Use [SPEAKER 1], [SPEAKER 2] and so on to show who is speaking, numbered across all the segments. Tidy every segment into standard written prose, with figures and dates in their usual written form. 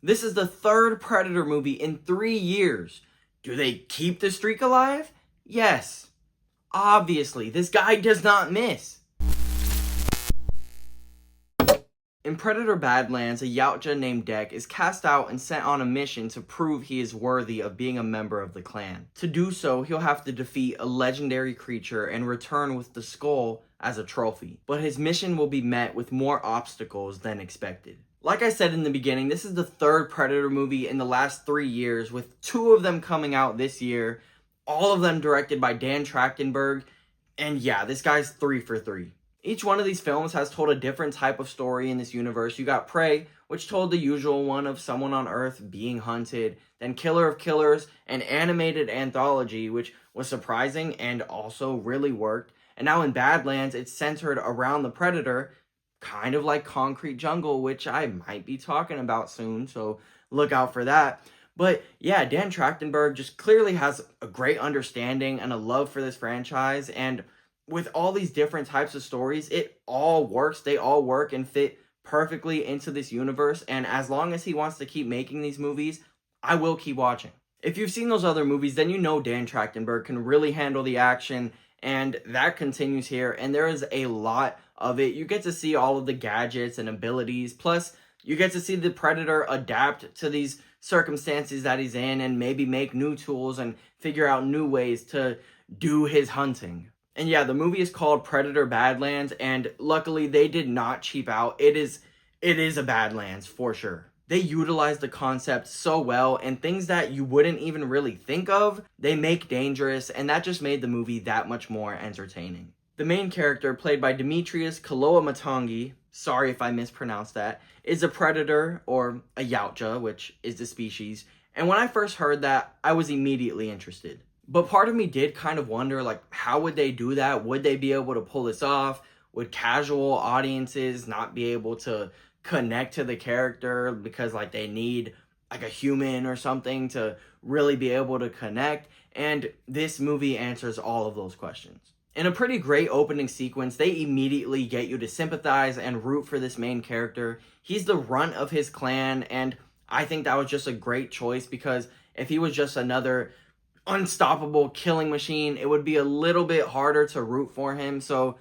[SPEAKER 1] This is the third Predator movie in 3 years. Do they keep the streak alive? Yes. Obviously, this guy does not miss. In Predator Badlands, a Yautja named Dek is cast out and sent on a mission to prove he is worthy of being a member of the clan. To do so, he'll have to defeat a legendary creature and return with the skull as a trophy. But his mission will be met with more obstacles than expected. Like I said in the beginning, this is the third Predator movie in the last 3 years, with 2 of them coming out this year, all of them directed by Dan Trachtenberg, and yeah, this guy's 3 for 3. Each one of these films has told a different type of story in this universe. You got Prey, which told the usual one of someone on Earth being hunted, then Killer of Killers, an animated anthology, which was surprising and also really worked. And now in Badlands, it's centered around the Predator, kind of like Concrete Jungle, which I might be talking about soon, so look out for that. But yeah, Dan Trachtenberg just clearly has a great understanding and a love for this franchise, and with all these different types of stories, it all works. They all work and fit perfectly into this universe, and as long as he wants to keep making these movies, I will keep watching. If you've seen those other movies, then you know Dan Trachtenberg can really handle the action, and that continues here, and there is a lot of it. You get to see all of the gadgets and abilities, plus you get to see the Predator adapt to these circumstances that he's in and maybe make new tools and figure out new ways to do his hunting. And yeah, the movie is called Predator Badlands, and luckily they did not cheap out. It is a Badlands for sure. They utilize the concept so well, and things that you wouldn't even really think of, they make dangerous, and that just made the movie that much more entertaining. The main character, played by Demetrius Kaloamatangi, sorry if I mispronounced that, is a predator, or a Yautja, which is the species, and when I first heard that, I was immediately interested. But part of me did kind of wonder, like, how would they do that? Would they be able to pull this off? Would casual audiences not be able to connect to the character because, like, they need, like, a human or something to really be able to connect? And this movie answers all of those questions. In a pretty great opening sequence, they immediately get you to sympathize and root for this main character. He's the runt of his clan, and I think that was just a great choice, because if he was just another unstoppable killing machine, it would be a little bit harder to root for him. So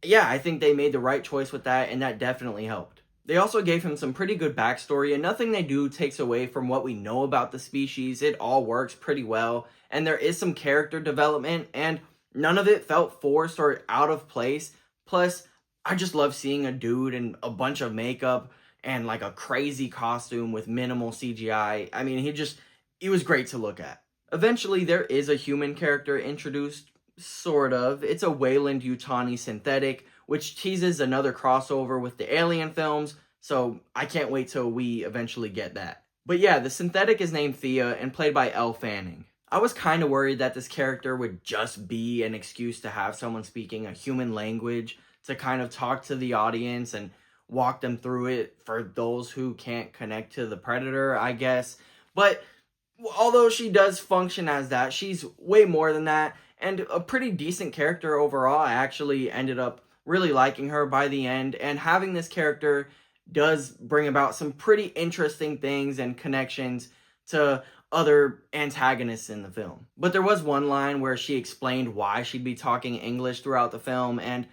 [SPEAKER 1] yeah, I think they made the right choice with that, and that definitely helped. They also gave him some pretty good backstory, and nothing they do takes away from what we know about the species. It all works pretty well, and there is some character development, and none of it felt forced or out of place. Plus, I just love seeing a dude in a bunch of makeup and like a crazy costume with minimal CGI. I mean, he was great to look at. Eventually, there is a human character introduced, sort of. It's a Weyland-Yutani synthetic, which teases another crossover with the Alien films, so I can't wait till we eventually get that. But yeah, the synthetic is named Thea and played by Elle Fanning. I was kind of worried that this character would just be an excuse to have someone speaking a human language to kind of talk to the audience and walk them through it for those who can't connect to the Predator, I guess. But although she does function as that, she's way more than that, and a pretty decent character overall. I actually ended up really liking her by the end, and having this character does bring about some pretty interesting things and connections to other antagonists in the film. But there was one line where she explained why she'd be talking English throughout the film, and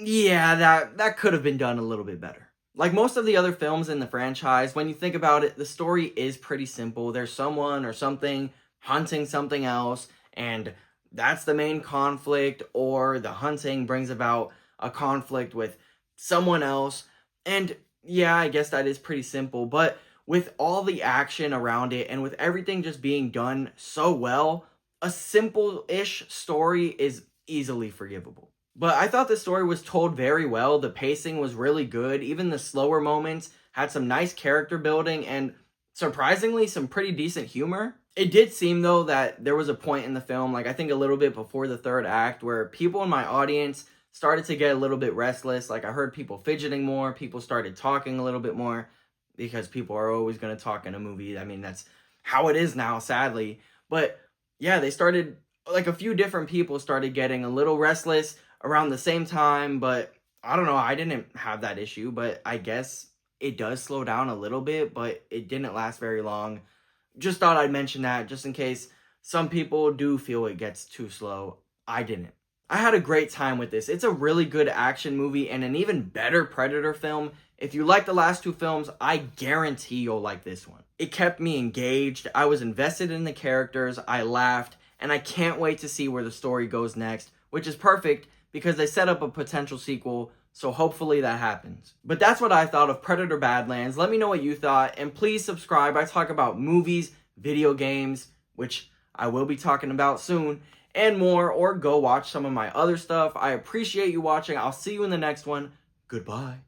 [SPEAKER 1] yeah, that could have been done a little bit better. Like most of the other films in the franchise, when you think about it, the story is pretty simple. There's someone or something hunting something else, and that's the main conflict, or the hunting brings about a conflict with someone else. And yeah, I guess that is pretty simple, but with all the action around it and with everything just being done so well, a simple-ish story is easily forgivable. But I thought the story was told very well. The pacing was really good. Even the slower moments had some nice character building and surprisingly some pretty decent humor. It did seem, though, that there was a point in the film, like I think a little bit before the third act, where people in my audience started to get a little bit restless. Like I heard people fidgeting more, people started talking a little bit more, because people are always going to talk in a movie. I mean, that's how it is now, sadly. But yeah, they started, like a few different people started getting a little restless around the same time, but I don't know, I didn't have that issue, but I guess it does slow down a little bit, but it didn't last very long. Just thought I'd mention that just in case some people do feel it gets too slow. I didn't. I had a great time with this. It's a really good action movie and an even better Predator film. If you like the last two films, I guarantee you'll like this one. It kept me engaged, I was invested in the characters, I laughed, and I can't wait to see where the story goes next, which is perfect because they set up a potential sequel, so hopefully that happens. But that's what I thought of Predator Badlands. Let me know what you thought, and please subscribe. I talk about movies, video games, which I will be talking about soon, and more, or go watch some of my other stuff. I appreciate you watching. I'll see you in the next one. Goodbye.